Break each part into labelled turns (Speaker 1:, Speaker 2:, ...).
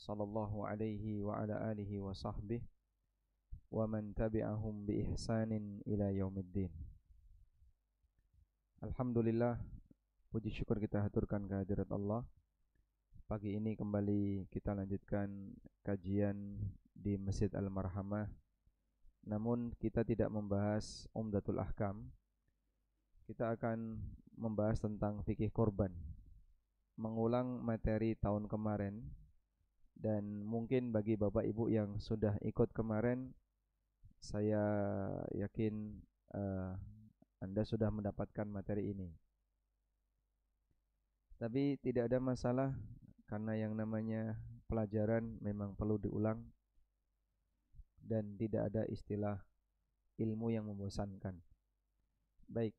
Speaker 1: sallallahu alaihi wa ala alihi wa sahbihi wa man tabi'ahum bi ihsanin ila yaumiddin. Alhamdulillah, puji syukur kita haturkan kehadirat Allah. Pagi ini kembali kita lanjutkan kajian di Masjid Al-Marhamah. Namun kita tidak membahas Umdatul Ahkam. Kita akan membahas tentang fikih korban, mengulang materi tahun kemarin. Dan mungkin bagi Bapak Ibu yang sudah ikut kemarin, saya yakin Anda sudah mendapatkan materi ini. Tapi tidak ada masalah, karena yang namanya pelajaran memang perlu diulang. Dan tidak ada istilah ilmu yang membosankan. Baik,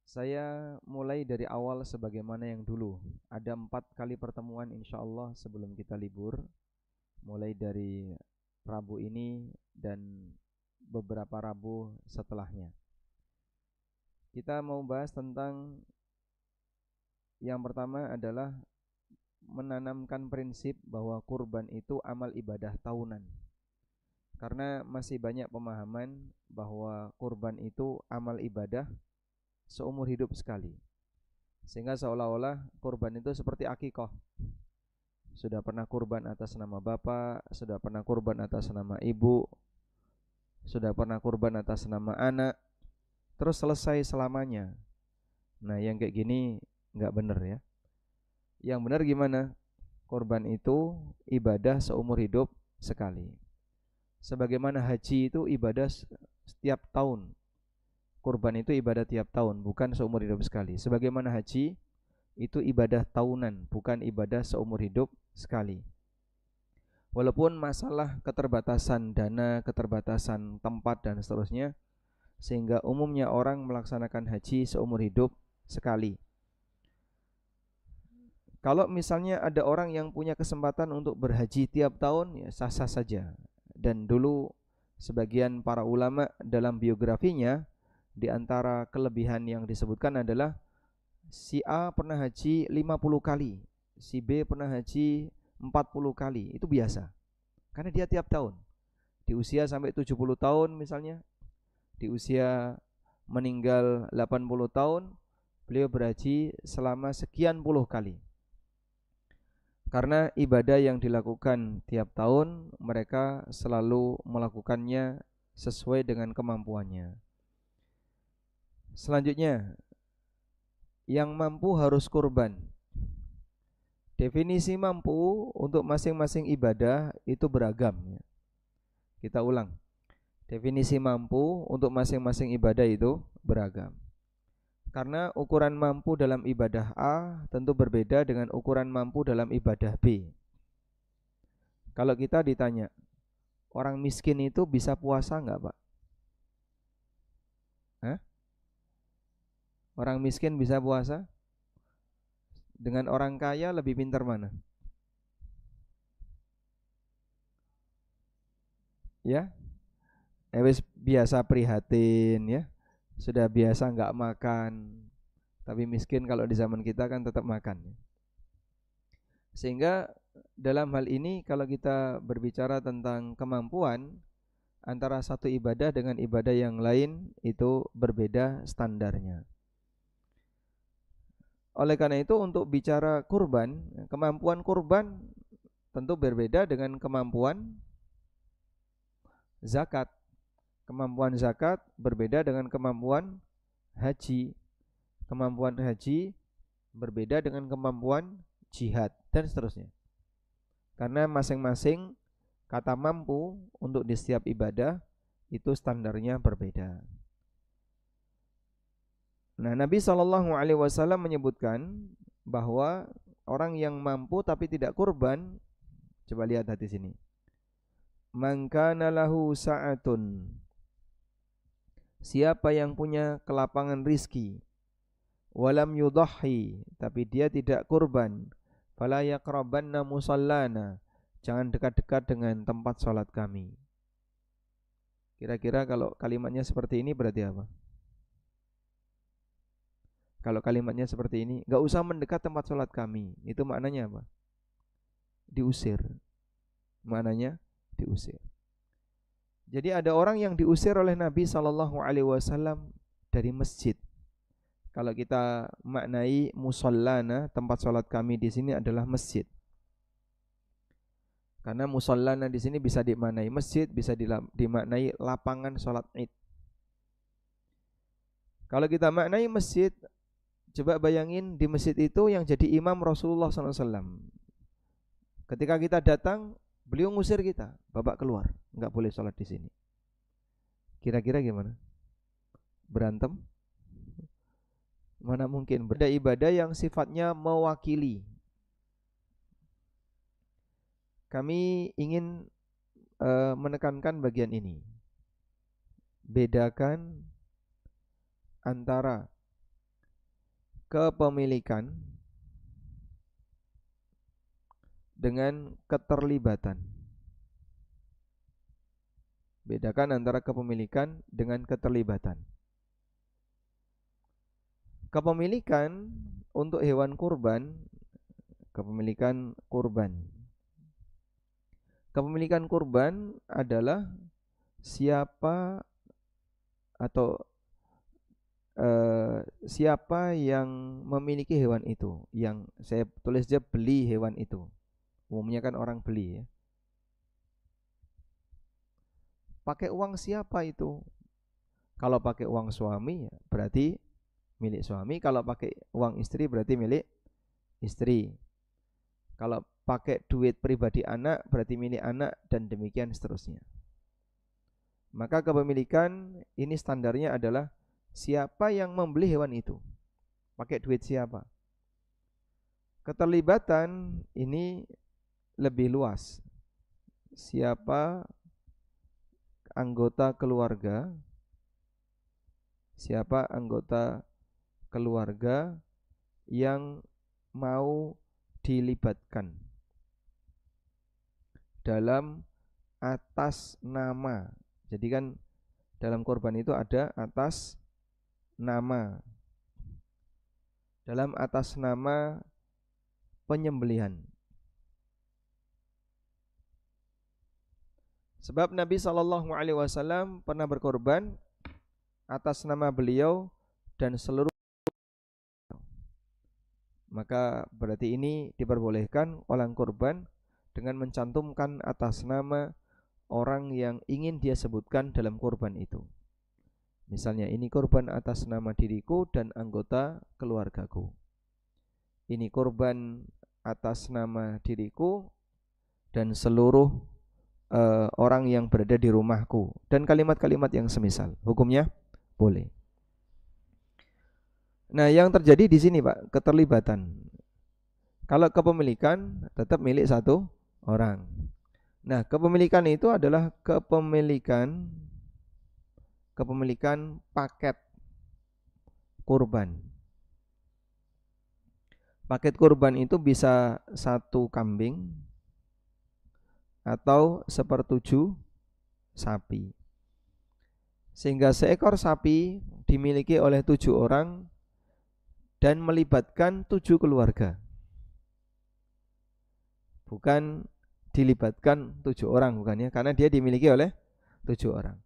Speaker 1: saya mulai dari awal sebagaimana yang dulu. Ada 4 kali pertemuan insyaallah sebelum kita libur, mulai dari Rabu ini dan beberapa Rabu setelahnya. Kita mau bahas tentang yang pertama adalah menanamkan prinsip bahwa kurban itu amal ibadah tahunan. Karena masih banyak pemahaman bahwa kurban itu amal ibadah seumur hidup sekali. Sehingga seolah-olah kurban itu seperti akikah. Sudah pernah kurban atas nama bapak, sudah pernah kurban atas nama ibu, sudah pernah kurban atas nama anak, terus selesai selamanya. Nah, yang kayak gini enggak benar ya. Yang benar gimana? Kurban itu ibadah seumur hidup sekali. Sebagaimana haji itu ibadah setiap tahun. Kurban itu ibadah tiap tahun, bukan seumur hidup sekali. Sebagaimana haji itu ibadah tahunan, bukan ibadah seumur hidup sekali. Walaupun masalah keterbatasan dana, keterbatasan tempat dan seterusnya, sehingga umumnya orang melaksanakan haji seumur hidup sekali. Kalau misalnya ada orang yang punya kesempatan untuk berhaji tiap tahun, ya sah-sah saja. Dan dulu sebagian para ulama dalam biografinya, di antara kelebihan yang disebutkan adalah si A pernah haji 50 kali, si B pernah haji 40 kali. Itu biasa, karena dia tiap tahun. Di usia sampai 70 tahun misalnya, di usia meninggal 80 tahun, beliau berhaji selama sekian puluh kali. Karena ibadah yang dilakukan tiap tahun, mereka selalu melakukannya sesuai dengan kemampuannya. Selanjutnya, yang mampu harus kurban. Definisi mampu untuk masing-masing ibadah itu beragam. Kita ulang. Definisi mampu untuk masing-masing ibadah itu beragam. Karena ukuran mampu dalam ibadah A tentu berbeda dengan ukuran mampu dalam ibadah B. Kalau kita ditanya, orang miskin itu bisa puasa enggak, Pak? Hah? Orang miskin bisa puasa? Dengan orang kaya lebih pintar mana? Ya? Wis biasa prihatin ya. Sudah biasa enggak makan. Tapi miskin kalau di zaman kita kan tetap makan. Sehingga dalam hal ini kalau kita berbicara tentang kemampuan, antara satu ibadah dengan ibadah yang lain itu berbeda standarnya. Oleh karena itu untuk bicara kurban, kemampuan kurban tentu berbeda dengan kemampuan zakat. Kemampuan zakat berbeda dengan kemampuan haji. Kemampuan haji berbeda dengan kemampuan jihad dan seterusnya. Karena masing-masing kata mampu untuk di setiap ibadah itu standarnya berbeda. Nah, Nabi SAW menyebutkan bahwa orang yang mampu tapi tidak kurban, coba lihat hadis ini. Man kana lahu sa'atun, siapa yang punya kelapangan rizki, walam yudhahi, tapi dia tidak kurban, fala yaqrabanna musallana, jangan dekat-dekat dengan tempat sholat kami. Kira-kira kalau kalimatnya seperti ini berarti apa? Kalau kalimatnya seperti ini, enggak usah mendekat tempat sholat kami, itu maknanya apa? diusir. Maknanya diusir. Jadi ada orang yang diusir oleh Nabi SAW dari masjid. Kalau kita maknai musallana, tempat sholat kami di sini adalah masjid. Karena musallana di sini bisa dimaknai masjid, bisa dimaknai lapangan sholat Id. Kalau kita maknai masjid, coba bayangin di masjid itu yang jadi imam Rasulullah SAW. Ketika kita datang, beliau ngusir kita, Bapak keluar, nggak boleh sholat di sini. Kira-kira gimana? Berantem? Mana mungkin. Ibadah yang sifatnya mewakili. Kami ingin menekankan bagian ini. Bedakan antara kepemilikan dengan keterlibatan. Bedakan antara kepemilikan dengan keterlibatan. Kepemilikan untuk hewan kurban, kepemilikan kurban. Kepemilikan kurban adalah siapa atau siapa yang memiliki hewan itu. Yang saya tulis aja beli hewan itu. Umumnya kan orang beli ya. Pakai uang siapa itu? Kalau pakai uang suami berarti milik suami, kalau pakai uang istri berarti milik istri. Kalau pakai duit pribadi anak berarti milik anak, dan demikian seterusnya. Maka kepemilikan ini standarnya adalah siapa yang membeli hewan itu, pakai duit siapa. Keterlibatan ini lebih luas. Siapa anggota keluarga, siapa anggota keluarga yang mau dilibatkan dalam atas nama. Jadi kan dalam korban itu ada atas nama, dalam atas nama penyembelihan. Sebab Nabi SAW pernah berkorban atas nama beliau dan seluruh. Maka berarti ini diperbolehkan orang korban dengan mencantumkan atas nama orang yang ingin dia sebutkan dalam korban itu. Misalnya, ini korban atas nama diriku dan anggota keluargaku. Ini korban atas nama diriku dan seluruh orang yang berada di rumahku, dan kalimat-kalimat yang semisal. Hukumnya boleh. Nah, yang terjadi di sini Pak, keterlibatan. Kalau kepemilikan tetap milik satu orang. Nah, kepemilikan itu adalah kepemilikan paket kurban. Paket kurban itu bisa 1 kambing atau 1/7 sapi. Sehingga seekor sapi dimiliki oleh 7 orang dan melibatkan 7 keluarga. Bukan dilibatkan 7 orang, bukan ya, karena dia dimiliki oleh 7 orang.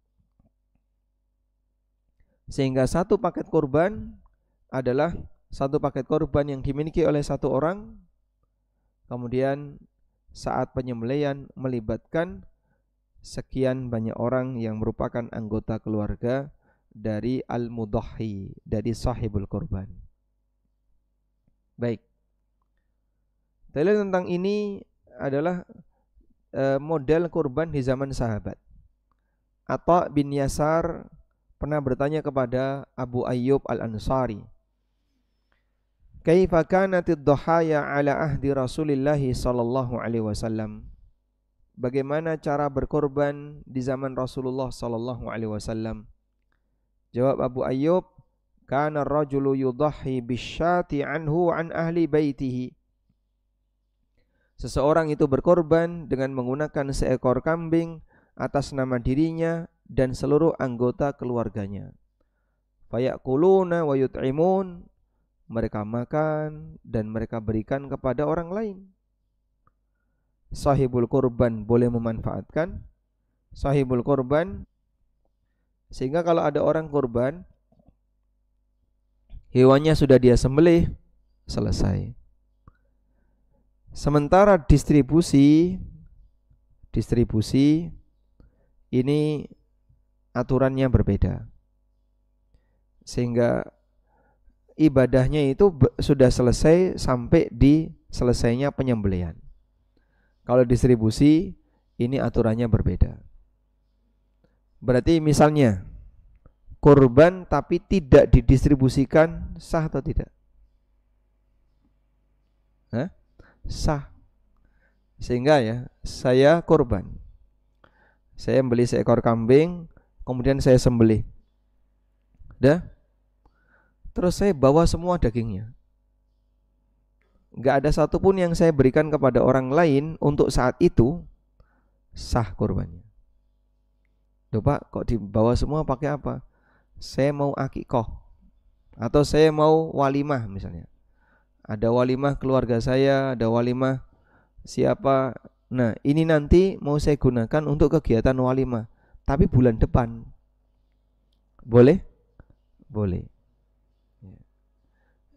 Speaker 1: Sehingga 1 paket kurban adalah 1 paket kurban yang dimiliki oleh 1 orang. Kemudian saat penyembelihan melibatkan sekian banyak orang yang merupakan anggota keluarga dari al-mudahhi, dari sahibul kurban. Baik. Dalil tentang ini adalah model kurban di zaman sahabat. Atha bin Yasar pernah bertanya kepada Abu Ayyub Al-Ansari, "Kaifa kanatid dhahaya ala ahdi Rasulillah sallallahu alaihi wasallam?" Bagaimana cara berkorban di zaman Rasulullah sallallahu alaihi wasallam? Jawab Abu Ayyub, "Kana ar-rajulu yudahhi bisyati anhu an ahli baitihi." Seseorang itu berkorban dengan menggunakan seekor kambing atas nama dirinya dan seluruh anggota keluarganya. Fayakuluna wa yut'imun, mereka makan dan mereka berikan kepada orang lain. sahibul kurban boleh memanfaatkan sahibul kurban, sehingga kalau ada orang kurban, hewannya sudah dia sembelih, selesai. Sementara distribusi ini aturannya berbeda, sehingga ibadahnya itu sudah selesai sampai di selesainya penyembelihan. Kalau distribusi ini aturannya berbeda. Berarti misalnya kurban tapi tidak didistribusikan, sah atau tidak? Sah. Sehingga ya, saya kurban, saya beli seekor kambing, kemudian saya sembelih, terus saya bawa semua dagingnya, nggak ada satupun yang saya berikan kepada orang lain untuk saat itu, sah kurbannya. Pak, kok dibawa semua pakai apa? Saya mau akikoh, atau saya mau walimah misalnya. Ada walimah keluarga saya, ada walimah siapa. Nah, ini nanti mau saya gunakan untuk kegiatan walimah, tapi bulan depan. Boleh? Boleh.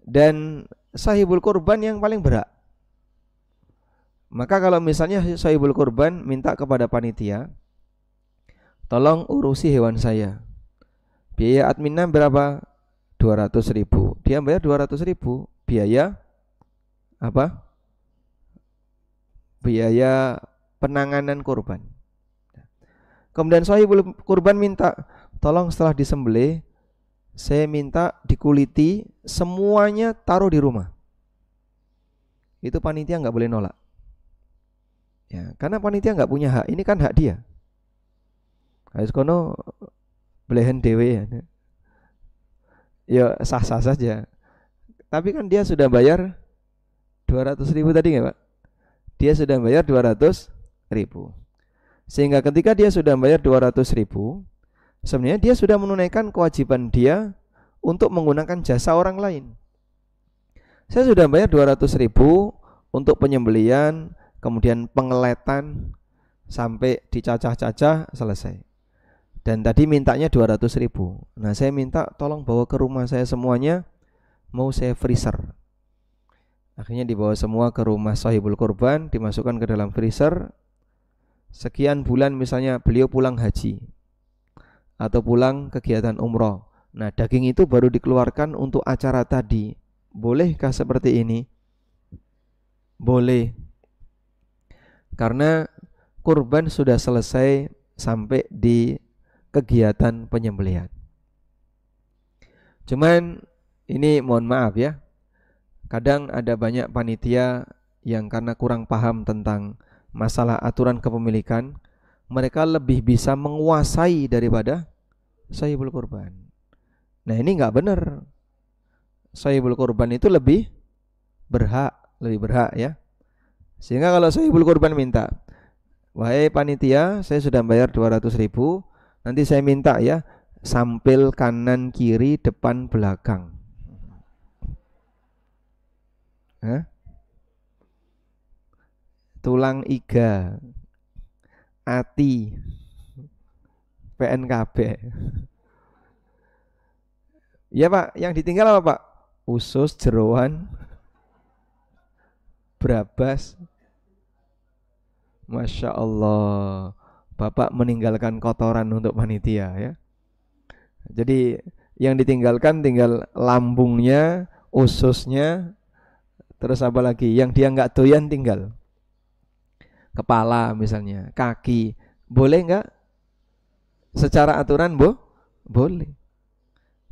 Speaker 1: Dan sahibul kurban yang paling berhak. Maka kalau misalnya sahibul kurban minta kepada panitia, tolong urusi hewan saya, biaya adminnya berapa? 200.000. Dia bayar 200.000. Biaya apa? Biaya penanganan kurban. Kemudian sahibul kurban minta, tolong setelah disembelih, saya minta dikuliti, semuanya taruh di rumah. Itu panitia nggak boleh nolak. Ya, karena panitia nggak punya hak. Ini kan hak dia. Harus kono belehen dewe ya. Ya sah-sah saja. Tapi kan dia sudah bayar 200.000 tadi nggak Pak? Dia sudah bayar 200.000. Sehingga ketika dia sudah bayar 200.000, sebenarnya dia sudah menunaikan kewajiban dia untuk menggunakan jasa orang lain. Saya sudah bayar 200.000 untuk penyembelian, kemudian pengeletan sampai dicacah-cacah selesai. Dan tadi mintanya 200.000. Nah, saya minta tolong bawa ke rumah saya semuanya, mau saya freezer. Akhirnya dibawa semua ke rumah sahibul kurban, dimasukkan ke dalam freezer. Sekian bulan misalnya beliau pulang haji atau pulang kegiatan umroh. Nah, daging itu baru dikeluarkan untuk acara tadi. Bolehkah seperti ini? Boleh. Karena kurban sudah selesai sampai di kegiatan penyembelihan. Cuman ini mohon maaf ya, kadang ada banyak panitia yang karena kurang paham tentang masalah aturan kepemilikan, mereka lebih bisa menguasai daripada sahibul kurban. Nah, ini nggak benar. Sahibul kurban itu lebih berhak ya. Sehingga kalau sahibul kurban minta, wahai panitia, saya sudah bayar 200.000, nanti saya minta ya, sampil kanan kiri depan belakang. Tulang iga, ati, PNKB. Ya Pak, yang ditinggal apa Pak? Usus, jeroan, brabas. Masya Allah, Bapak meninggalkan kotoran untuk panitia ya. Jadi yang ditinggalkan tinggal lambungnya, ususnya, terus apa lagi? Yang dia nggak doyan tinggal kepala misalnya, kaki. Boleh nggak? Secara aturan boleh,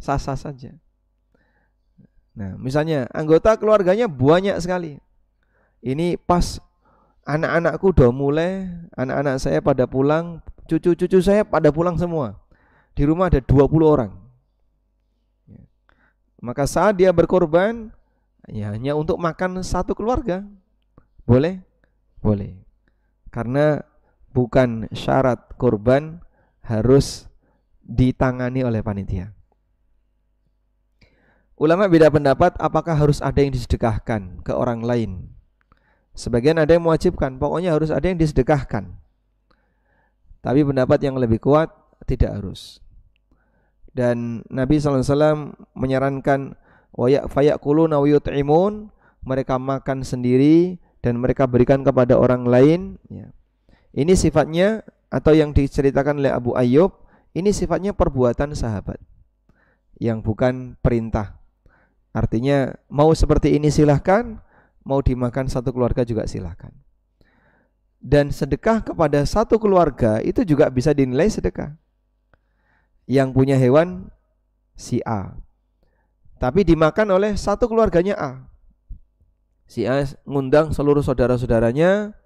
Speaker 1: sah-sah saja. Nah, misalnya anggota keluarganya banyak sekali. Ini pas anak-anakku udah mulai, anak-anak saya pada pulang, cucu-cucu saya pada pulang semua. Di rumah ada 20 orang. Maka saat dia berkorban, ya hanya untuk makan satu keluarga. Boleh? Boleh. Karena bukan syarat korban harus ditangani oleh panitia. Ulama beda pendapat apakah harus ada yang disedekahkan ke orang lain. Sebagian ada yang mewajibkan, pokoknya harus ada yang disedekahkan. Tapi pendapat yang lebih kuat tidak harus. Dan Nabi SAW menyarankan fayakuluna wa yut'imun, mereka makan sendiri dan mereka berikan kepada orang lain, ya. Ini sifatnya, atau yang diceritakan oleh Abu Ayyub, ini sifatnya perbuatan sahabat yang bukan perintah. Artinya mau seperti ini silahkan, mau dimakan satu keluarga juga silahkan. Dan sedekah kepada satu keluarga itu juga bisa dinilai sedekah. Yang punya hewan si A, tapi dimakan oleh satu keluarganya A. Si A ngundang seluruh saudara-saudaranya,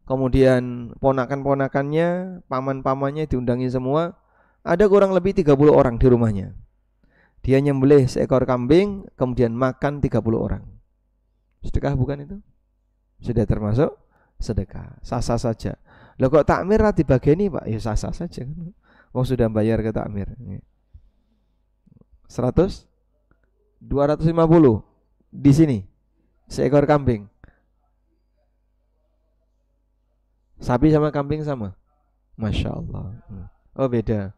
Speaker 1: kemudian ponakan-ponakannya, paman-pamannya diundangi semua. Ada kurang lebih 30 orang di rumahnya. Dia nyembelih seekor kambing, kemudian makan 30 orang. Sedekah bukan itu? Sudah termasuk sedekah. Sah-sah saja. Loh kok takmir dibageni, Pak? Ya sah-sah saja. Wong sudah bayar ke takmir. 100? 250 di sini. Seekor kambing. Sapi sama kambing sama? Masya Allah. Oh beda.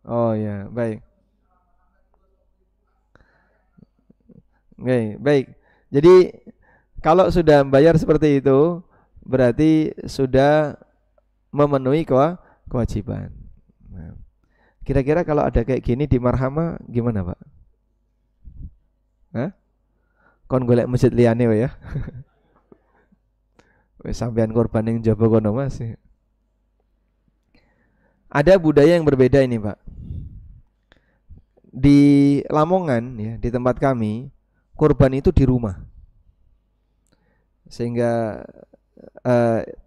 Speaker 1: Oh ya, baik. Oke, baik. Jadi kalau sudah bayar seperti itu, berarti sudah memenuhi kewajiban. Nah, kira-kira kalau ada kayak gini di Marhama gimana, Pak? Hah? Kon golek masjid liyane wae ya. Wis sampean korban yang jaba kono Mas. Ada budaya yang berbeda ini, Pak. Di Lamongan ya, di tempat kami, korban itu di rumah. Sehingga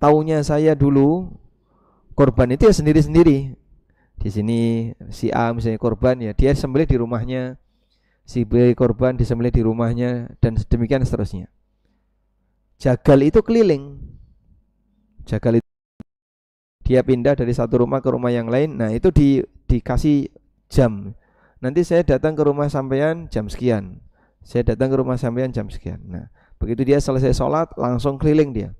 Speaker 1: taunya saya dulu korban itu ya sendiri-sendiri. Di sini si A misalnya korban ya, dia sembelih di rumahnya. Si B korban disembelih di rumahnya dan demikian seterusnya. Jagal itu keliling. Jagal itu dia pindah dari satu rumah ke rumah yang lain. Nah, itu dikasih jam. Nanti saya datang ke rumah sampean jam sekian. Saya datang ke rumah sampean jam sekian. Nah, begitu dia selesai sholat langsung keliling dia.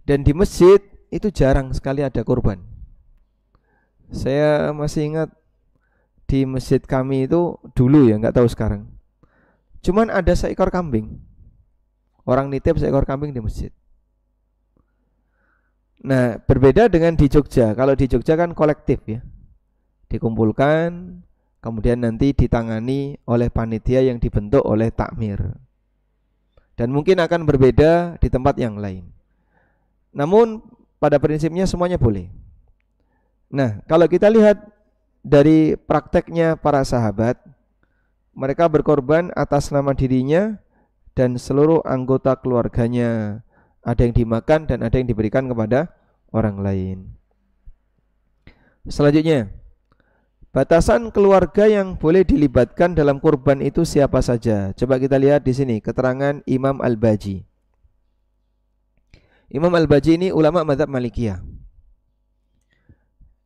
Speaker 1: Dan di masjid itu jarang sekali ada korban. Saya masih ingat di masjid kami itu dulu ya, nggak tahu sekarang. Cuman ada seekor kambing. Orang nitip seekor kambing di masjid. Nah, berbeda dengan di Jogja. Kalau di Jogja kan kolektif ya. Dikumpulkan, kemudian nanti ditangani oleh panitia yang dibentuk oleh takmir. Dan mungkin akan berbeda di tempat yang lain. Namun pada prinsipnya semuanya boleh. Nah, kalau kita lihat dari prakteknya para sahabat, mereka berkorban atas nama dirinya dan seluruh anggota keluarganya. Ada yang dimakan dan ada yang diberikan kepada orang lain. Selanjutnya, batasan keluarga yang boleh dilibatkan dalam kurban itu siapa saja? Coba kita lihat di sini keterangan Imam Al-Baji. Imam Al-Baji ini ulama mazhab Malikiyah.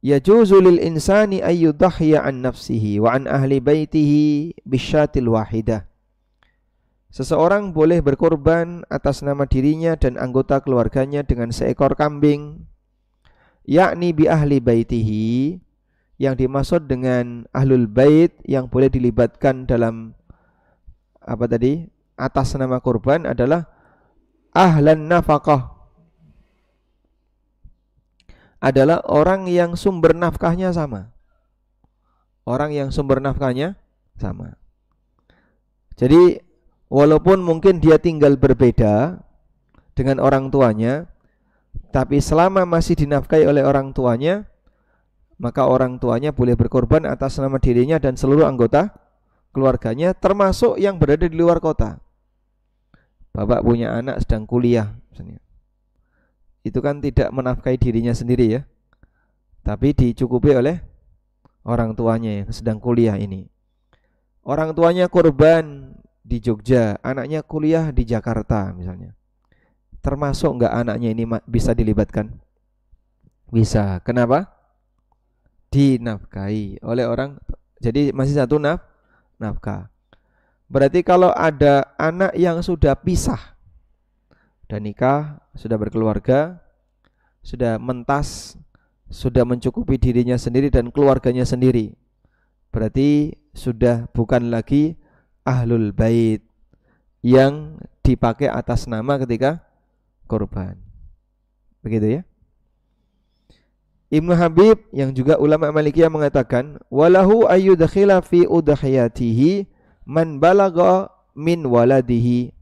Speaker 1: Yajuzu lil insani ayyudahhiya an nafsihi wa an ahli baitihi bisyatil wahidah. Seseorang boleh berkorban atas nama dirinya dan anggota keluarganya dengan seekor kambing, yakni bi ahli baitihi. Yang dimaksud dengan ahlul bait yang boleh dilibatkan dalam apa tadi? Atas nama korban adalah ahlan nafaqah. Adalah orang yang sumber nafkahnya sama. Orang yang sumber nafkahnya sama. Jadi walaupun mungkin dia tinggal berbeda dengan orang tuanya, tapi selama masih dinafkahi oleh orang tuanya, maka orang tuanya boleh berkorban atas nama dirinya dan seluruh anggota keluarganya, termasuk yang berada di luar kota. Bapak punya anak sedang kuliah misalnya. Itu kan tidak menafkahi dirinya sendiri ya, tapi dicukupi oleh orang tuanya yang sedang kuliah ini. Orang tuanya korban di Jogja, anaknya kuliah di Jakarta misalnya. Termasuk enggak anaknya ini bisa dilibatkan? Bisa. Kenapa? Dinafkahi oleh orang. Jadi masih satu nafkah. Berarti kalau ada anak yang sudah pisah, sudah nikah, sudah berkeluarga, sudah mentas, sudah mencukupi dirinya sendiri dan keluarganya sendiri, berarti sudah bukan lagi ahlul bait yang dipakai atas nama ketika kurban. Begitu ya. Ibnu Habib yang juga ulama Malikiyah mengatakan walahu ayyudkhila fi udhiyatihi man balagha min waladihi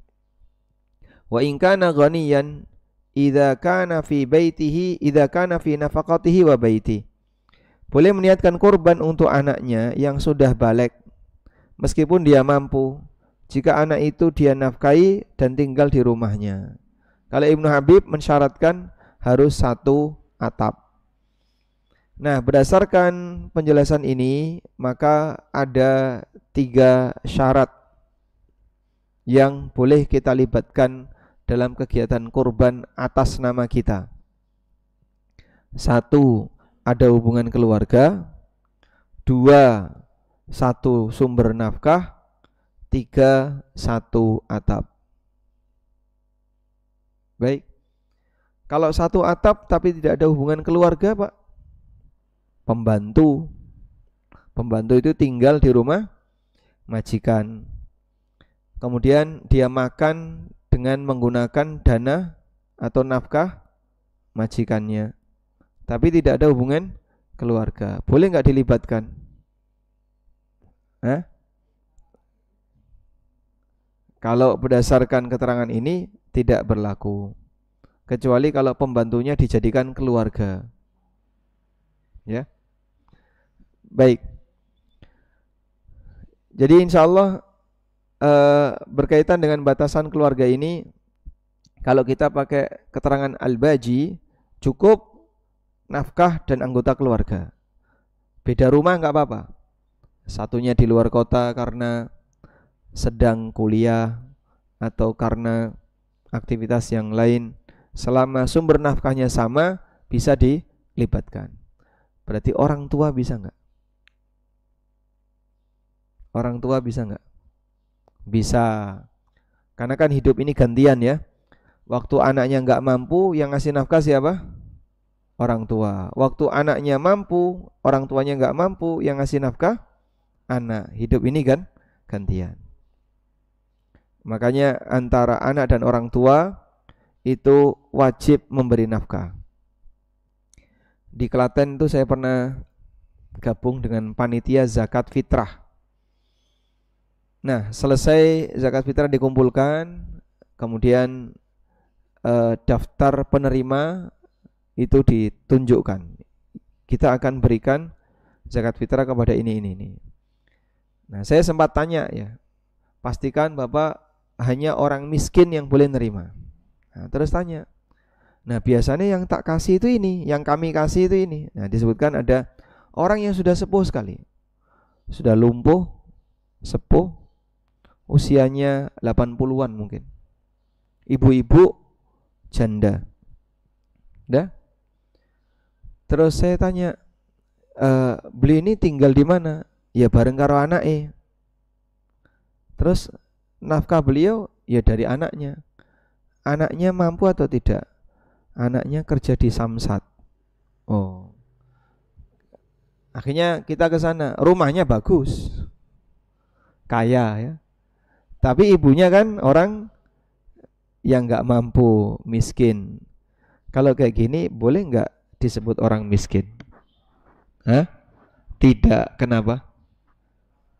Speaker 1: wa in kana ghaniyan idza kana fi baitihi idza kana fi nafaqatihi wa baiti. Boleh meniatkan kurban untuk anaknya yang sudah balik meskipun dia mampu, jika anak itu dia nafkahi dan tinggal di rumahnya. Kalau Ibnu Habib mensyaratkan harus satu atap. Nah, berdasarkan penjelasan ini, maka ada 3 syarat yang boleh kita libatkan dalam kegiatan kurban atas nama kita. 1, ada hubungan keluarga. 2, satu sumber nafkah. 3, satu atap. Baik. Kalau satu atap tapi tidak ada hubungan keluarga, Pak, pembantu. Pembantu itu tinggal di rumah majikan. Kemudian dia makan dengan menggunakan dana atau nafkah majikannya, tapi tidak ada hubungan keluarga. Boleh nggak dilibatkan? Kalau berdasarkan keterangan ini tidak berlaku, kecuali kalau pembantunya dijadikan keluarga. Ya, baik. Jadi insya Allah berkaitan dengan batasan keluarga ini, kalau kita pakai keterangan Al-Baji, cukup nafkah dan anggota keluarga. Beda rumah nggak apa-apa. Satunya di luar kota karena sedang kuliah atau karena aktivitas yang lain, selama sumber nafkahnya sama bisa dilibatkan. Berarti orang tua bisa nggak? Orang tua bisa nggak? Bisa. Karena kan hidup ini gantian ya. Waktu anaknya nggak mampu, yang ngasih nafkah siapa? Orang tua. Waktu anaknya mampu, orang tuanya nggak mampu, yang ngasih nafkah anak. Hidup ini kan gantian. Makanya antara anak dan orang tua itu wajib memberi nafkah. Di Klaten itu saya pernah gabung dengan panitia zakat fitrah. Nah, selesai zakat fitrah dikumpulkan, kemudian daftar penerima itu ditunjukkan. Kita akan berikan zakat fitrah kepada ini. Nah, saya sempat tanya ya, pastikan Bapak hanya orang miskin yang boleh nerima. Nah, terus tanya, nah biasanya yang tak kasih itu ini, yang kami kasih itu ini. Nah, disebutkan ada orang yang sudah sepuh sekali, sudah lumpuh, sepuh, usianya 80-an mungkin, ibu-ibu janda. Dah. Terus saya tanya, beli ini tinggal di mana? Ya bareng karo anaknya. Terus nafkah beliau ya dari anaknya. Anaknya mampu atau tidak? Anaknya kerja di Samsat. Oh. Akhirnya kita ke sana. Rumahnya bagus, kaya ya. Tapi ibunya kan orang yang nggak mampu, miskin. Kalau kayak gini boleh nggak disebut orang miskin? Hah? Tidak. Kenapa?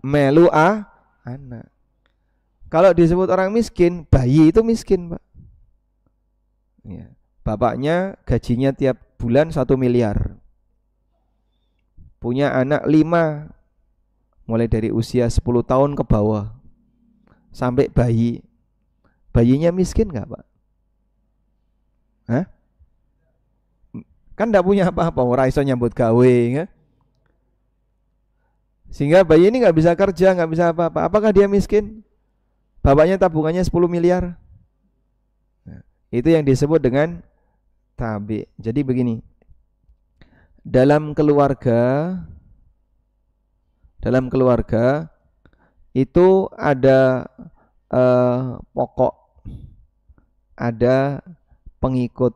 Speaker 1: Melu anak. Kalau disebut orang miskin, bayi itu miskin, Pak. Ya. Bapaknya gajinya tiap bulan 1 miliar. Punya anak 5, mulai dari usia 10 tahun ke bawah, sampai bayi. Bayinya miskin nggak, Pak? Hah? Kan nggak punya apa-apa, ora iso nyambut gawe, ya? Sehingga bayi ini nggak bisa kerja, nggak bisa apa-apa. Apakah dia miskin? Bapaknya tabungannya 10 miliar. Nah, itu yang disebut dengan tabi. Jadi begini, dalam keluarga itu ada pokok, ada pengikut.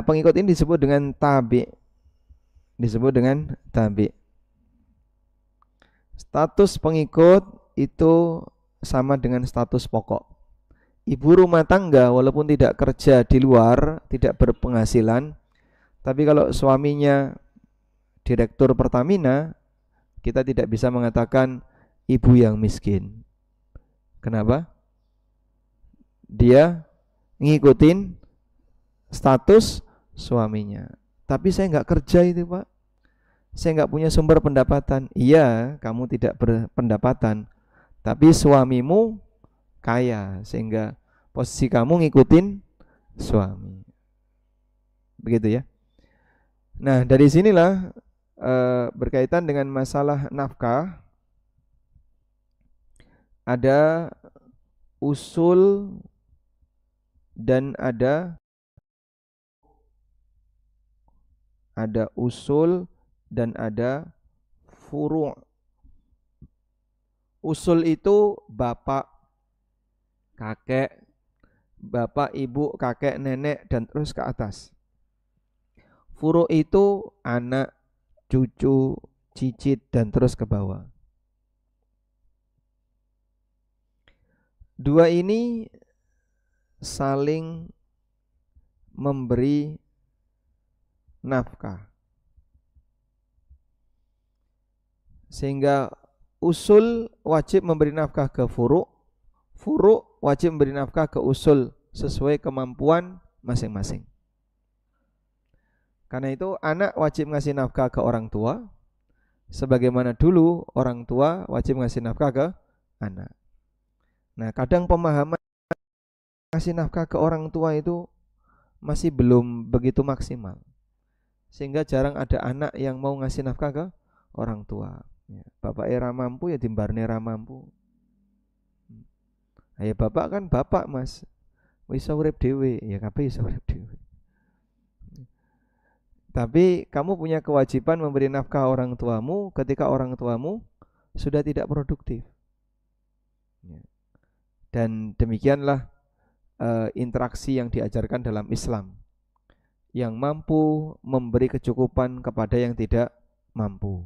Speaker 1: Pengikut ini disebut dengan tabi. Disebut dengan tabi. Status pengikut itu sama dengan status pokok. Ibu rumah tangga walaupun tidak kerja di luar, tidak berpenghasilan, tapi kalau suaminya direktur Pertamina, kita tidak bisa mengatakan ibu yang miskin. Kenapa? Dia ngikutin status suaminya. Tapi saya nggak kerja itu Pak. Saya nggak punya sumber pendapatan. Iya, kamu tidak berpendapatan. Tapi suamimu kaya, sehingga posisi kamu ngikutin suami. Begitu ya. Nah, dari sinilah berkaitan dengan masalah nafkah, ada usul dan ada usul dan ada furu'. Usul itu bapak, kakek, bapak, ibu, kakek, nenek, dan terus ke atas. Furu' itu anak, cucu, cicit, dan terus ke bawah. Dua ini saling memberi nafkah, sehingga usul wajib memberi nafkah ke furu', furu' wajib memberi nafkah ke usul sesuai kemampuan masing-masing. Karena itu anak wajib ngasih nafkah ke orang tua, sebagaimana dulu orang tua wajib ngasih nafkah ke anak. Nah, kadang pemahaman ngasih nafkah ke orang tua itu masih belum begitu maksimal, sehingga jarang ada anak yang mau ngasih nafkah ke orang tua. Bapak era mampu ya dimbarne era mampu. Ya bapak kan bapak Mas, bisa urip dhewe, ya kabeh bisa urip dhewe. Tapi kamu punya kewajiban memberi nafkah orang tuamu ketika orang tuamu sudah tidak produktif. Dan demikianlah interaksi yang diajarkan dalam Islam, yang mampu memberi kecukupan kepada yang tidak mampu.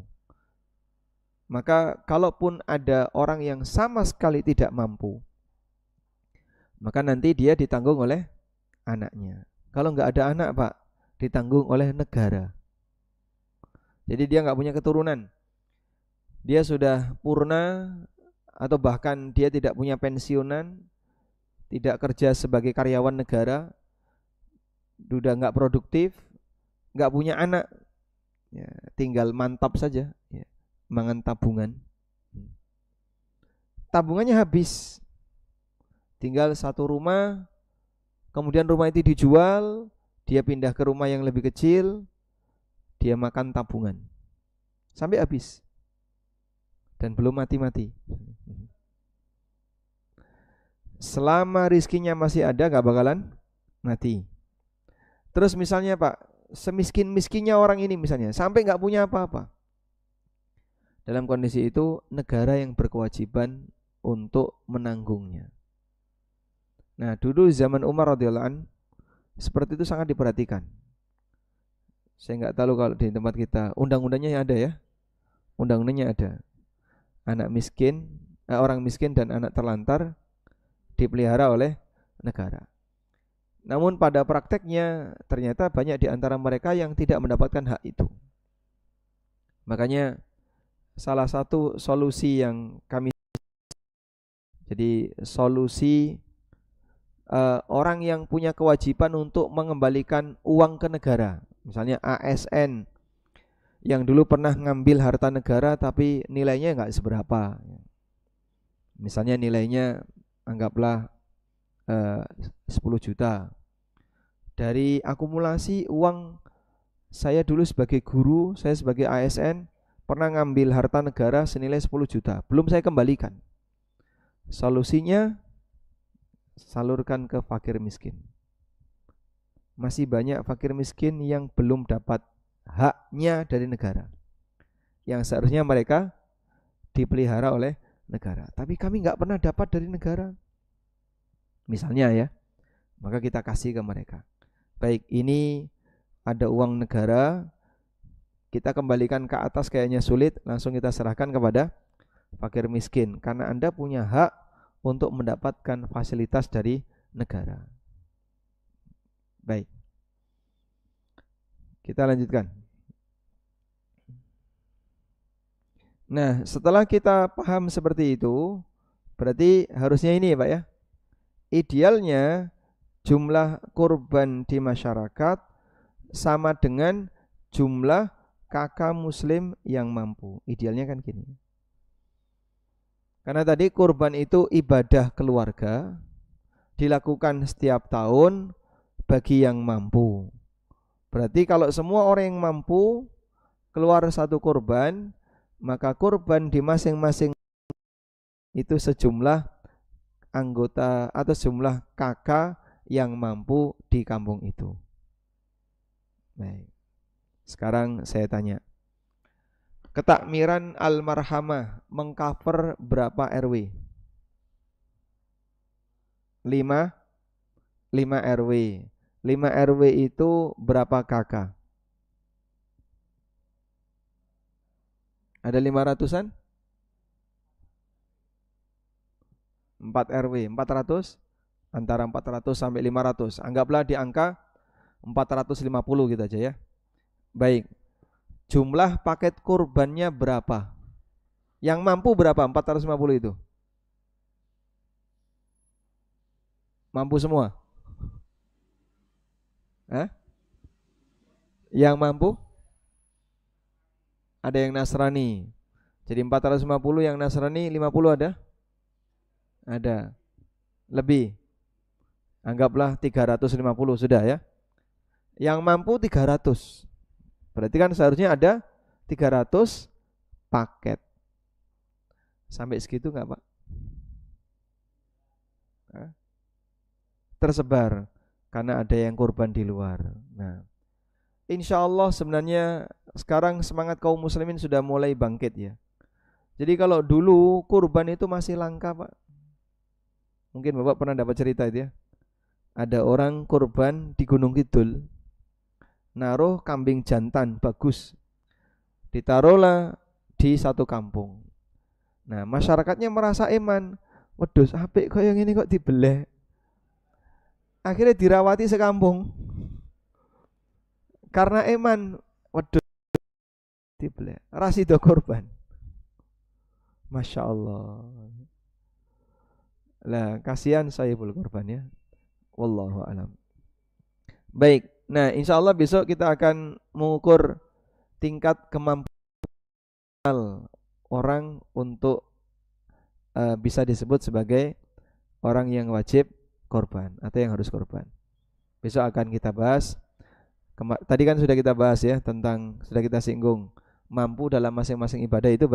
Speaker 1: Maka kalaupun ada orang yang sama sekali tidak mampu, maka nanti dia ditanggung oleh anaknya. Kalau nggak ada anak Pak, ditanggung oleh negara. Jadi dia nggak punya keturunan, dia sudah purna, atau bahkan dia tidak punya pensiunan, tidak kerja sebagai karyawan negara, sudah nggak produktif, nggak punya anak, ya, tinggal mantap saja, ya, mangan tabungan. Tabungannya habis, tinggal satu rumah, kemudian rumah itu dijual, dia pindah ke rumah yang lebih kecil, dia makan tabungan sampai habis dan belum mati-mati. Selama rizkinya masih ada gak bakalan mati. Terus misalnya Pak, semiskin-miskinnya orang ini misalnya sampai gak punya apa-apa, dalam kondisi itu negara yang berkewajiban untuk menanggungnya. Nah, dulu zaman Umar radhiyallahu an seperti itu sangat diperhatikan. Saya nggak tahu kalau di tempat kita undang-undangnya ada ya, undang-undangnya ada. Anak miskin, orang miskin dan anak terlantar dipelihara oleh negara. Namun pada prakteknya ternyata banyak di antara mereka yang tidak mendapatkan hak itu. Makanya salah satu solusi yang kami, jadi solusi orang yang punya kewajiban untuk mengembalikan uang ke negara, misalnya ASN yang dulu pernah ngambil harta negara tapi nilainya nggak seberapa, misalnya nilainya anggaplah 10 juta, dari akumulasi uang saya dulu sebagai guru, saya sebagai ASN pernah ngambil harta negara senilai 10 juta, belum saya kembalikan. Solusinya salurkan ke fakir miskin. Masih banyak fakir miskin yang belum dapat haknya dari negara. yang seharusnya mereka dipelihara oleh negara. Tapi kami nggak pernah dapat dari negara. Misalnya ya, maka kita kasih ke mereka. Baik, ini ada uang negara, kita kembalikan ke atas kayaknya sulit, langsung kita serahkan kepada fakir miskin. Karena Anda punya hak untuk mendapatkan fasilitas dari negara. Baik, kita lanjutkan. Nah, setelah kita paham seperti itu, berarti harusnya ini ya Pak ya. Idealnya jumlah kurban di masyarakat sama dengan jumlah kakak muslim yang mampu. Idealnya kan gini. Karena tadi kurban itu ibadah keluarga, dilakukan setiap tahun bagi yang mampu. Berarti kalau semua orang yang mampu keluar satu kurban, maka kurban di masing-masing itu sejumlah anggota atau sejumlah kakak yang mampu di kampung itu. Baik. Sekarang saya tanya, ketakmiran Al-Marhamah mengcover berapa RW? 5 RW. 5 RW itu berapa kakak? Ada 500-an? 4 RW, 400? Antara 400 sampai 500. Anggaplah di angka 450 gitu aja ya. Baik. Jumlah paket kurbannya berapa? Yang mampu berapa? 450 itu. Mampu semua? Hah? Yang mampu? Ada yang Nasrani. Jadi 450 yang Nasrani, 50 ada? Ada. Lebih. Anggaplah 350 sudah ya. Yang mampu 300. Berarti kan seharusnya ada 300 paket. Sampai segitu enggak Pak? Hah? Tersebar. Karena ada yang kurban di luar. Nah, insya Allah sebenarnya sekarang semangat kaum muslimin sudah mulai bangkit ya. Jadi kalau dulu kurban itu masih langka Pak. Mungkin Bapak pernah dapat cerita itu ya. Ada orang kurban di Gunung Kidul, naruh kambing jantan bagus, ditaruhlah di satu kampung. Nah masyarakatnya merasa eman, wedus apik kok yang ini kok dibeleh. Akhirnya dirawati sekampung. Karena eman, wedus dibeleh. Rasido korban. Masya Allah. Lah kasihan sahibul korban ya. Wallahu alam. Baik. Nah, insya Allah besok kita akan mengukur tingkat kemampuan orang untuk bisa disebut sebagai orang yang wajib korban atau yang harus korban. Besok akan kita bahas. Tadi kan sudah kita bahas ya tentang, sudah kita singgung, mampu dalam masing-masing ibadah itu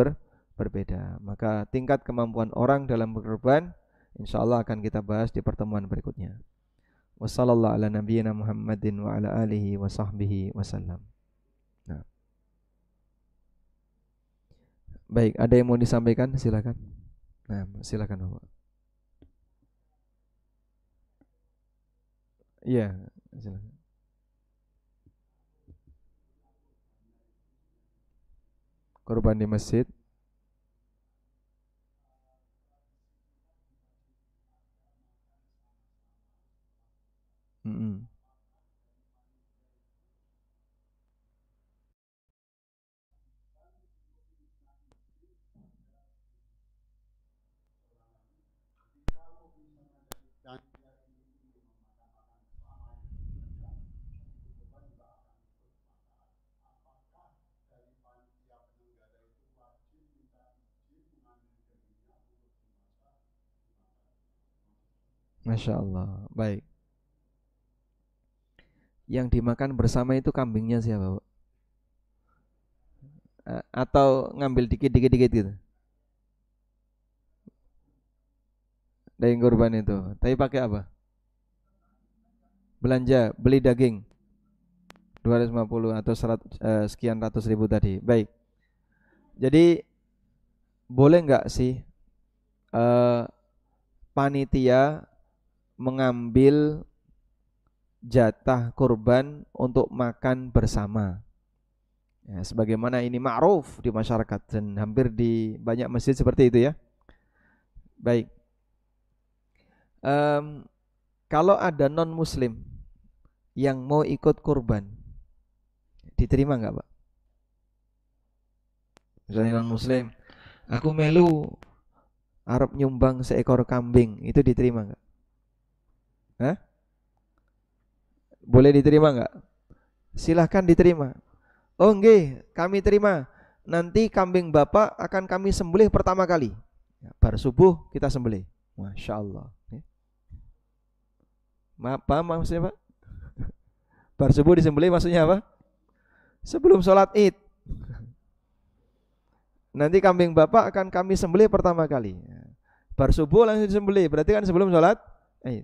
Speaker 1: berbeda. Maka tingkat kemampuan orang dalam berkorban insya Allah akan kita bahas di pertemuan berikutnya. Wassallallahu ala nabiyyina Muhammadin wa ala alihi wa sahbihi wasallam. Nah. Baik, ada yang mau disampaikan? Silakan. Nah, silakan Bapak. Iya, silakan. Korban di masjid. Mm-mm. Masya Allah. Baik. Yang dimakan bersama itu kambingnya siapa, Pak? Atau ngambil dikit-dikit gitu? Daging kurban itu. Tapi pakai apa? Belanja, beli daging 250 atau sekian ratus ribu tadi. Baik. Jadi boleh nggak sih panitia mengambil jatah kurban untuk makan bersama? Ya, sebagaimana ini ma'ruf di masyarakat dan hampir di banyak masjid seperti itu ya. Baik. Kalau ada non muslim yang mau ikut kurban, diterima nggak Pak? Misalnya non muslim, aku melu Arab nyumbang seekor kambing, itu diterima nggak? Hah? Boleh diterima nggak? Silahkan diterima. Oh nggih, kami terima. Nanti kambing Bapak akan kami sembelih pertama kali. Bar subuh kita sembelih. Masya Allah. Apa maksudnya Pak? Bar subuh disembelih maksudnya apa? Sebelum sholat id. Nanti kambing Bapak akan kami sembelih pertama kali. Bar subuh langsung disembelih. Berarti kan sebelum sholat id.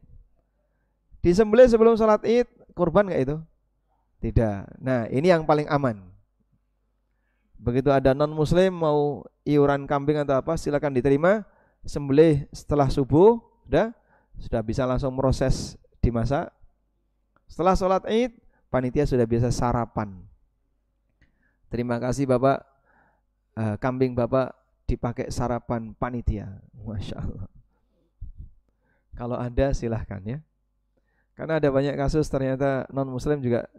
Speaker 1: Disembelih sebelum sholat id, kurban nggak itu? Tidak. Nah ini yang paling aman. Begitu ada non muslim mau iuran kambing atau apa, silakan diterima. Sembelih setelah subuh, sudah bisa langsung proses dimasak. Setelah sholat id, panitia sudah biasa sarapan. Terima kasih Bapak, kambing Bapak dipakai sarapan panitia. Masya Allah. Kalau ada silahkan ya. Karena ada banyak kasus ternyata non muslim juga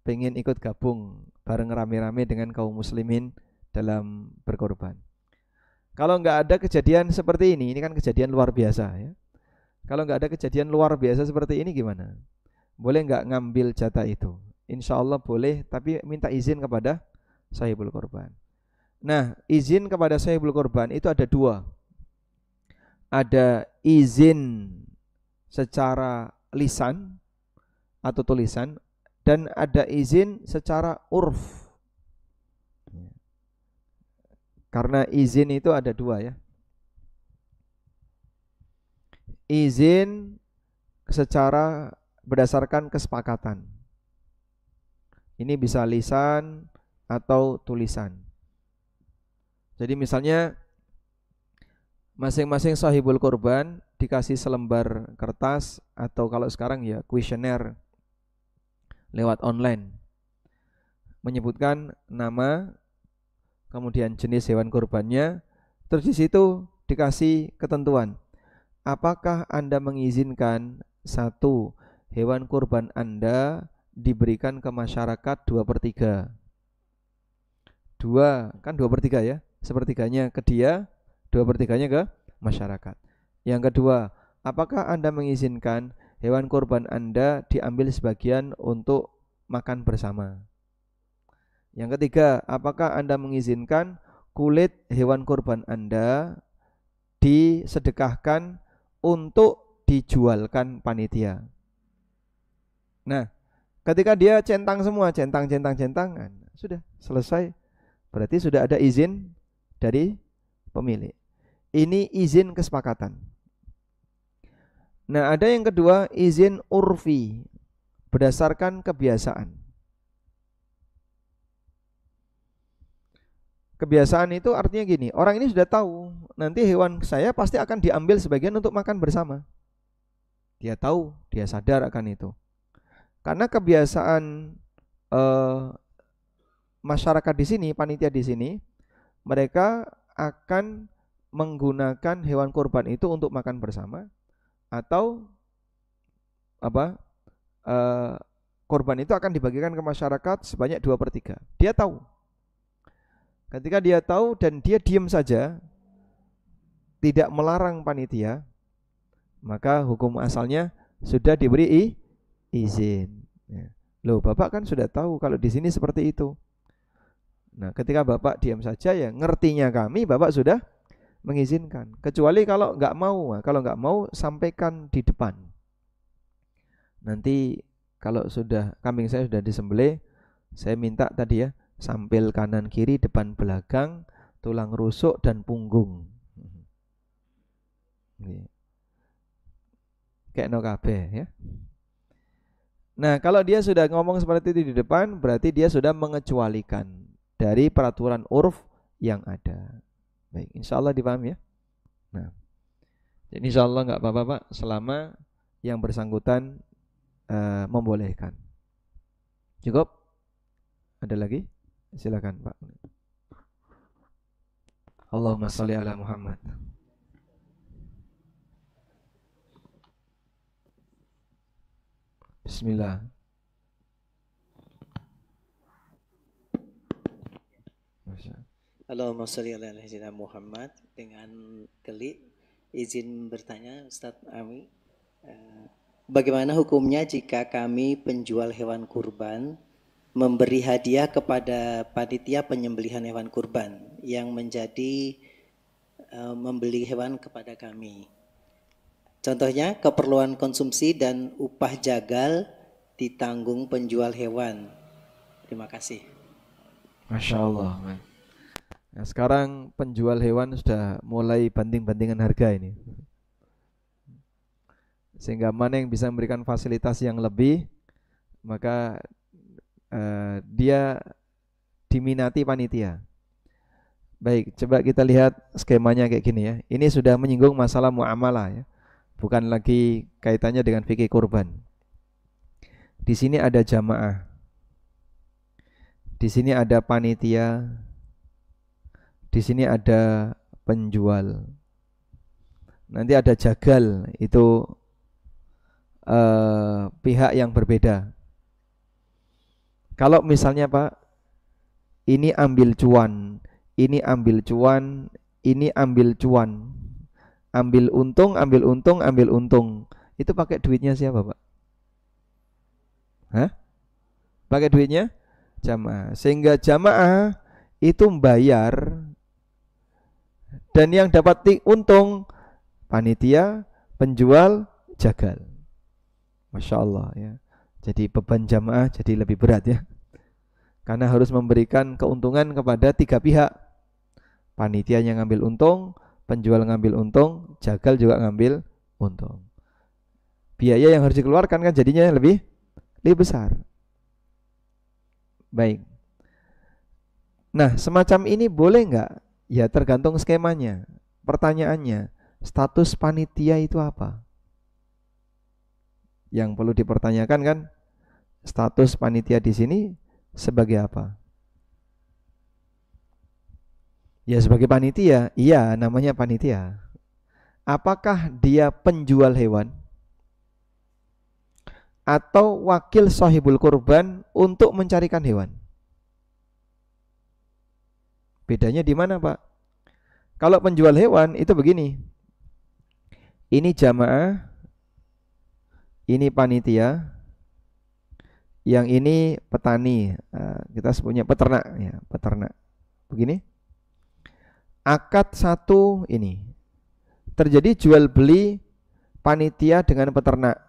Speaker 1: pengen ikut gabung bareng rame-rame dengan kaum muslimin dalam berkorban. Kalau nggak ada kejadian seperti ini kan kejadian luar biasa ya. Kalau nggak ada kejadian luar biasa seperti ini gimana? Boleh nggak ngambil jatah itu? Insya Allah boleh, tapi minta izin kepada sahibul korban. Nah, izin kepada sahibul korban itu ada dua. Ada izin secara lisan atau tulisan, dan ada izin secara urf. Karena izin itu ada dua ya. Izin secara berdasarkan kesepakatan. Ini bisa lisan atau tulisan. Jadi misalnya masing-masing sahibul korban dikasih selembar kertas atau kalau sekarang ya kuesioner lewat online, menyebutkan nama, kemudian jenis hewan kurbannya, terus di situ dikasih ketentuan. Apakah Anda mengizinkan satu hewan kurban Anda diberikan ke masyarakat 2/3? Dua, kan 2/3 ya, sepertiganya ke dia, 2/3-nya ke masyarakat. Yang kedua, apakah Anda mengizinkan hewan kurban Anda diambil sebagian untuk makan bersama? Yang ketiga, apakah Anda mengizinkan kulit hewan kurban Anda disedekahkan untuk dijualkan panitia? Nah, ketika dia centang semua, centang, sudah selesai. Berarti sudah ada izin dari pemilik. Ini izin kesepakatan. Nah, ada yang kedua, izin urfi, berdasarkan kebiasaan. Kebiasaan itu artinya gini, orang ini sudah tahu nanti hewan saya pasti akan diambil sebagian untuk makan bersama. Dia tahu, dia sadar akan itu. Karena kebiasaan masyarakat di sini, panitia di sini, mereka akan menggunakan hewan kurban itu untuk makan bersama atau apa? Korban itu akan dibagikan ke masyarakat sebanyak 2/3. Dia tahu. Ketika dia tahu dan dia diam saja, tidak melarang panitia, maka hukum asalnya sudah diberi izin. Loh, Bapak kan sudah tahu kalau di sini seperti itu. Nah, ketika Bapak diam saja ya ngertinya kami, Bapak sudah mengizinkan. Kecuali kalau nggak mau, kalau nggak mau sampaikan di depan. Nanti kalau sudah kambing saya sudah disembelih, saya minta tadi ya, sampil kanan kiri, depan belakang, tulang rusuk dan punggung. Kayak no kabeh ya. Nah, kalau dia sudah ngomong seperti itu di depan, berarti dia sudah mengecualikan dari peraturan urf yang ada. Baik, insya Allah dipahami ya. Nah, jadi insya Allah nggak apa-apa Pak, selama yang bersangkutan membolehkan. Cukup? Ada lagi? Silakan Pak. Allahumma sholli ala Muhammad. Bismillah.
Speaker 2: Allahumma sholli ala sayyidina Muhammad. Dengan klik izin bertanya Ustaz Ami, bagaimana hukumnya jika kami penjual hewan kurban memberi hadiah kepada panitia penyembelihan hewan kurban yang menjadi membeli hewan kepada kami? Contohnya keperluan konsumsi dan upah jagal ditanggung penjual hewan. Terima kasih.
Speaker 1: Masya Allah. Nah, sekarang penjual hewan sudah mulai banding-bandingan harga ini. Sehingga mana yang bisa memberikan fasilitas yang lebih, maka dia diminati panitia. Baik, coba kita lihat skemanya kayak gini ya. Ini sudah menyinggung masalah muamalah ya. Bukan lagi kaitannya dengan fikih kurban. Di sini ada jamaah. Di sini ada panitia. Di sini ada penjual. Nanti ada jagal, itu pihak yang berbeda. Kalau misalnya Pak, ini ambil cuan, ini ambil cuan, ini ambil cuan, ambil untung, ambil untung, ambil untung. Itu pakai duitnya siapa Pak? Hah? Pakai duitnya jamaah. Sehingga jamaah itu membayar dan yang dapat untung panitia, penjual, jagal. Masya Allah ya. Jadi beban jamaah jadi lebih berat ya. Karena harus memberikan keuntungan kepada tiga pihak. Panitia yang ngambil untung, penjual ngambil untung, jagal juga ngambil untung. Biaya yang harus dikeluarkan kan jadinya lebih besar. Baik. Nah, semacam ini boleh nggak? Ya tergantung skemanya. Pertanyaannya, status panitia itu apa? Yang perlu dipertanyakan kan, status panitia di sini sebagai apa? Ya sebagai panitia, iya namanya panitia. Apakah dia penjual hewan atau wakil sahibul kurban untuk mencarikan hewan? Bedanya di mana Pak? Kalau penjual hewan itu begini, ini jamaah, ini panitia, yang ini petani, kita sebutnya peternak ya, peternak. Begini, akad satu ini terjadi jual beli panitia dengan peternak,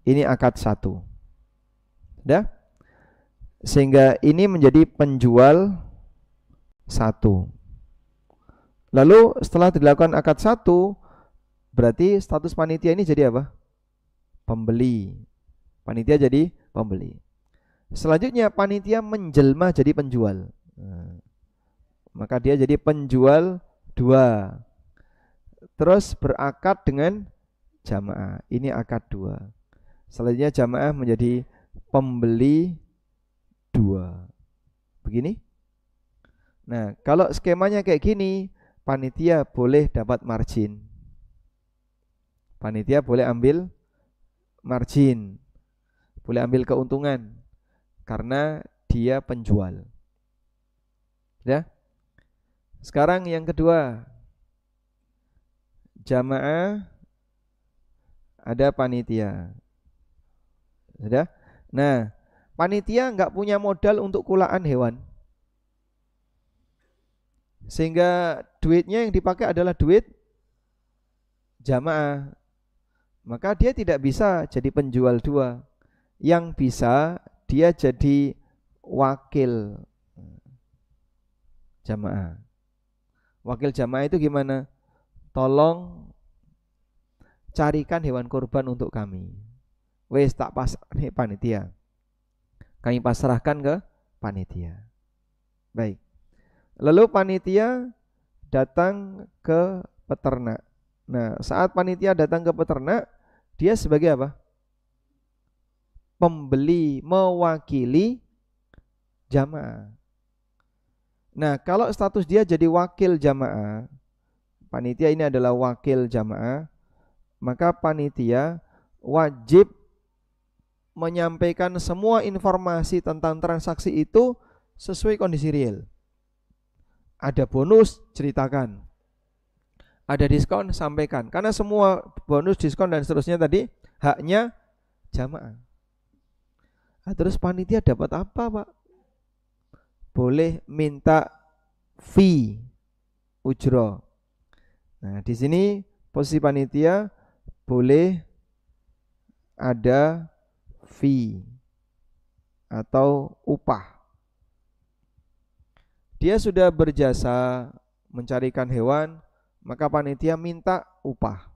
Speaker 1: ini akad satu, sudah, sehingga ini menjadi penjual satu. Lalu setelah dilakukan akad satu, berarti status panitia ini jadi apa? Pembeli. Panitia jadi pembeli. Selanjutnya panitia menjelma jadi penjual. Maka dia jadi penjual dua. Terus berakad dengan jamaah. Ini akad dua. Selanjutnya jamaah menjadi pembeli dua. Begini. Nah, kalau skemanya kayak gini, panitia boleh dapat margin. Panitia boleh ambil margin, boleh ambil keuntungan karena dia penjual. Ya. Sekarang yang kedua, jamaah ada panitia. Sudah? Nah, panitia nggak punya modal untuk kulaan hewan. Sehingga duitnya yang dipakai adalah duit jamaah. Maka dia tidak bisa jadi penjual dua. Yang bisa dia jadi wakil jamaah. Wakil jamaah itu gimana? Tolong carikan hewan kurban untuk kami. Wes tak pas nih panitia. Kami pasrahkan ke panitia. Baik. Lalu panitia datang ke peternak. Nah, saat panitia datang ke peternak, dia sebagai apa? Pembeli, mewakili jamaah. Nah, kalau status dia jadi wakil jamaah, panitia ini adalah wakil jamaah, maka panitia wajib menyampaikan semua informasi tentang transaksi itu sesuai kondisi real. Ada bonus, ceritakan. Ada diskon, sampaikan. Karena semua bonus, diskon dan seterusnya tadi haknya jamaah. Nah, terus panitia dapat apa, Pak? Boleh minta fee, ujroh. Nah, di sini posisi panitia boleh ada fee atau upah. Dia sudah berjasa mencarikan hewan, maka panitia minta upah.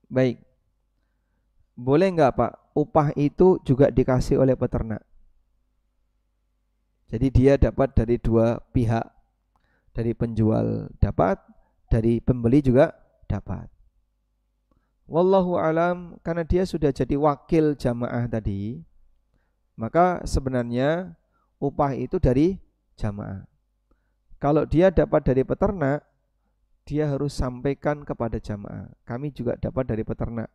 Speaker 1: Baik. Boleh enggak, Pak? Upah itu juga dikasih oleh peternak. Jadi dia dapat dari dua pihak. Dari penjual dapat, dari pembeli juga dapat. Wallahu alam, karena dia sudah jadi wakil jamaah tadi, maka sebenarnya upah itu dari jamaah. Kalau dia dapat dari peternak, dia harus sampaikan kepada jamaah. Kami juga dapat dari peternak.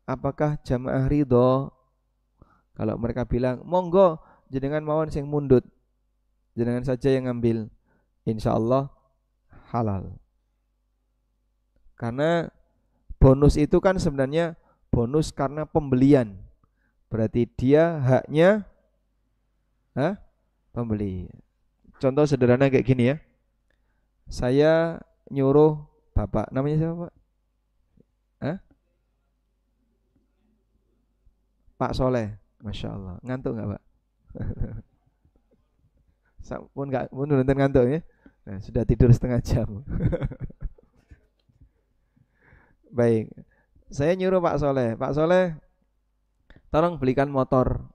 Speaker 1: Apakah jamaah ridho? Kalau mereka bilang, monggo jenengan mawon sing mundut, jenengan saja yang ngambil, insya Allah halal. Karena bonus itu kan sebenarnya bonus karena pembelian. Berarti dia haknya pembeli. Contoh sederhana kayak gini ya. Saya nyuruh Bapak, namanya siapa, Pak? Pak Soleh. Masya Allah. Ngantuk nggak, Pak? Pun nonton ngantuk ya. Nah, sudah tidur setengah jam. Baik. Saya nyuruh Pak Soleh. Pak Soleh, tolong belikan motor.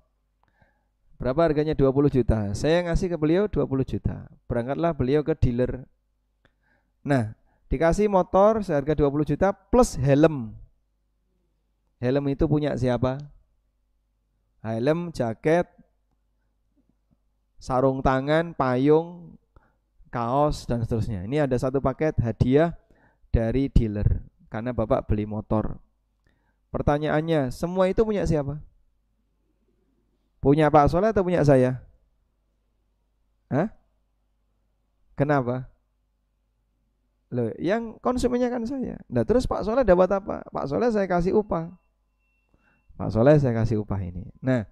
Speaker 1: Berapa harganya? 20 juta. Saya ngasih ke beliau 20 juta. Berangkatlah beliau ke dealer. Nah, dikasih motor seharga 20 juta plus helm. Helm itu punya siapa? Helm, jaket, sarung tangan, payung, kaos, dan seterusnya. Ini ada satu paket hadiah dari dealer karena Bapak beli motor. Pertanyaannya, semua itu punya siapa? Punya Pak Soleh atau punya saya? Kenapa? Loh, yang konsumennya kan saya. Nah, terus Pak Soleh dapat apa? Pak Soleh saya kasih upah. Pak Soleh saya kasih upah ini. Nah,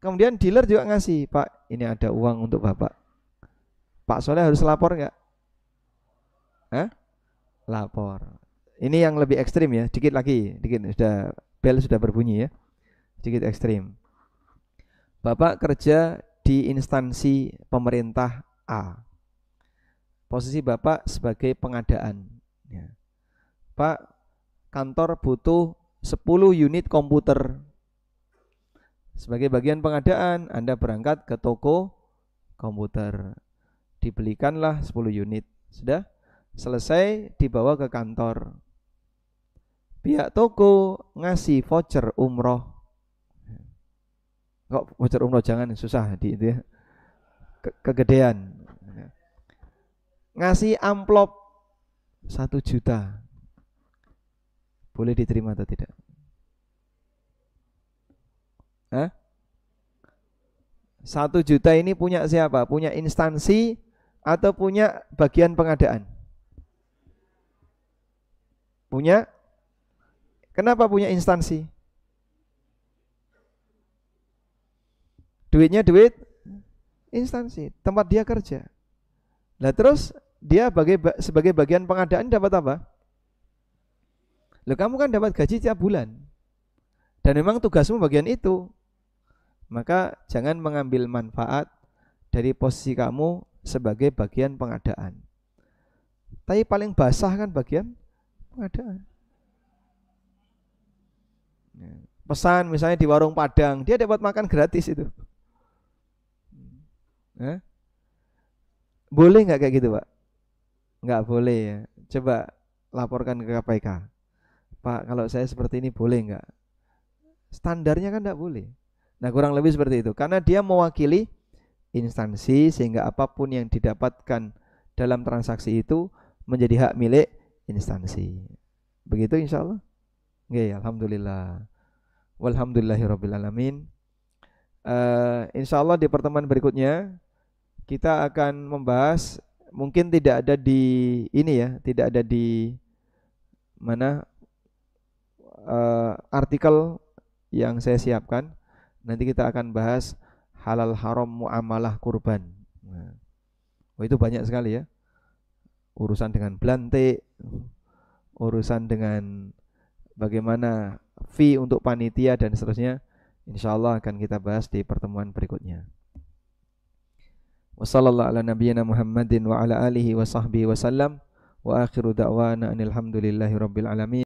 Speaker 1: kemudian dealer juga ngasih, Pak, ini ada uang untuk Bapak. Pak Soleh harus lapor nggak? Lapor. Ini yang lebih ekstrim ya, dikit lagi, dikit sudah bel sudah berbunyi ya, dikit ekstrim. Bapak kerja di instansi pemerintah A. Posisi Bapak sebagai pengadaan. Ya. Pak, kantor butuh 10 unit komputer. Sebagai bagian pengadaan, Anda berangkat ke toko komputer. Dibelikanlah 10 unit. Sudah selesai dibawa ke kantor. Pihak toko ngasih voucher umroh. Kok voucher umroh, jangan, susah di itu ya. Kegedean. Ngasih amplop 1 juta. Boleh diterima atau tidak? 1 juta ini punya siapa? Punya instansi atau punya bagian pengadaan? Punya. Kenapa punya instansi? Duitnya duit instansi, tempat dia kerja. Nah, terus dia sebagai bagian pengadaan dapat apa? Loh, kamu kan dapat gaji tiap bulan. Dan memang tugasmu bagian itu. Maka jangan mengambil manfaat dari posisi kamu sebagai bagian pengadaan. Tapi paling basah kan bagian pengadaan. Pesan misalnya di warung Padang, dia dapat makan gratis itu. Boleh nggak kayak gitu, Pak? Nggak boleh ya. Coba laporkan ke KPK. Pak, kalau saya seperti ini boleh nggak? Standarnya kan nggak boleh. Nah, kurang lebih seperti itu. Karena dia mewakili instansi sehingga apapun yang didapatkan dalam transaksi itu menjadi hak milik instansi. Begitu insya Allah. Oke, alhamdulillah. Walhamdulillahirabbil alamin. Insya Allah di pertemuan berikutnya kita akan membahas, mungkin tidak ada di ini ya, tidak ada di mana artikel yang saya siapkan. Nanti kita akan bahas halal haram muamalah kurban. Nah, oh itu banyak sekali ya. Urusan dengan belantik, urusan dengan bagaimana fee untuk panitia dan seterusnya. Insya Allah akan kita bahas di pertemuan berikutnya. Wassallallahu ala nabiyyina Muhammadin wa ala alihi wa sahbihi wasallam. Wa akhiru da'wana anil hamdulillahi rabbil alamin.